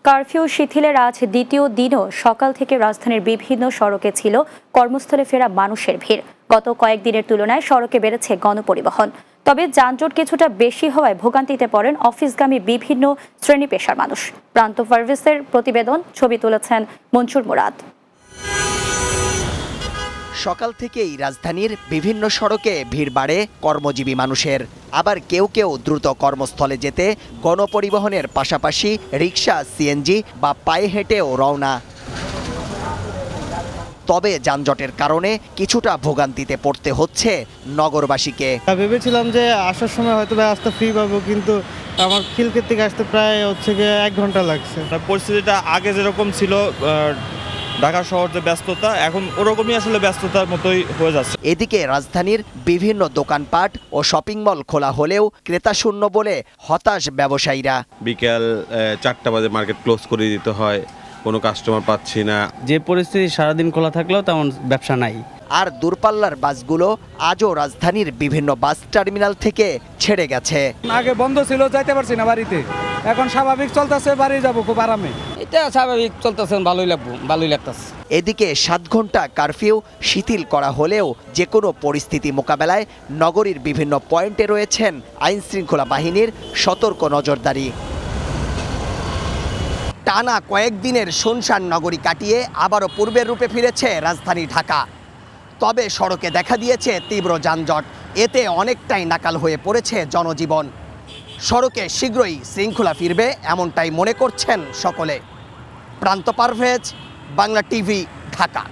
Curfew শিথিলের আজ দ্বিতীয় দিনও সকাল থেকে রাজধানীর বিভিন্ন সড়কে ছিল কর্মস্থলে ফেরা মানুষের ভিড়। গত কয়েকদিনের তুলনায় সড়কে বেড়েছে গণপরিবহন। তবে যানজট কিছুটা বেশি হওয়ায় ভোগান্তিতে পড়েন অফিসগামী বিভিন্ন শ্রেণী পেশার মানুষ। প্রান্ত সার্ভিসের প্রতিবেদন, ছবি তুলেছেন মনসুর মুরাদ। সকাল থেকেই রাজধানীর বিভিন্ন সড়কে ভিড় বাড়ে কর্মজীবী মানুষের। আবার কেউ কেউ দ্রুত কর্মস্থলে যেতে গণপরিবহনের পাশাপাশি রিক্সা, সিএনজি বা পায়ে হেঁটেও রওনা। তবে যানজটের কারণে কিছুটা ভোগান্তিতে পড়তে হচ্ছে নগরবাসীকে। ভেবেছিলাম যে আসার সময় হয়তো রাস্তা ফ্রি পাবো, কিন্তু আমার খিলক্ষেত থেকে আসতে প্রায় 1 ঘন্টা লাগছে। পরিস্থিতিটা আগে যেরকম ছিল, ঢাকা শহর যে ব্যস্ততা, এখন ওরকমই আসলে ব্যস্ততার মতোই হয়ে যাচ্ছে। এদিকে রাজধানীর বিভিন্ন দোকানপাট ও শপিং মল খোলা হলেও ক্রেতা শূন্য বলে হতাশ ব্যবসায়ীরা। বিকেল 4টা বাজে মার্কেট ক্লোজ করে দিতে হয়, কোনো কাস্টমার পাচ্ছি না। যে পরিস্থিতি সারাদিন খোলা থাকলেও তেমন ব্যবসা নাই। আর দূরপাল্লার বাসগুলো আজও রাজধানীর বিভিন্ন বাস টার্মিনাল থেকে ছেড়ে গেছে। আগে বন্ধ ছিল, যাইতে পারছি না বাড়িতে, এখন স্বাভাবিক চলতেছে, বাড়ি যাবো খুব আরামে। এটা স্বাভাবিক চলতেছে, ভালোই লাগতেছে। এদিকে 7 ঘন্টা কারফিউ শিথিল করা হলেও যে কোনো পরিস্থিতি মোকাবেলায় নগরীর বিভিন্ন পয়েন্টে রয়েছেন আইনশৃঙ্খলা বাহিনীর সতর্ক নজরদারি। টানা কয়েকদিনের শুনশান নগরী কাটিয়ে আবারও পূর্বের রূপে ফিরেছে রাজধানী ঢাকা। তবে সড়কে দেখা দিয়েছে তীব্র যানজট, এতে অনেকটাই নাকাল হয়ে পড়েছে জনজীবন। সড়কে শীঘ্রই শৃঙ্খলা ফিরবে এমনটাই মনে করছেন সকলে। প্রান্ত পারভেজ, বাংলা টিভি, ঢাকা।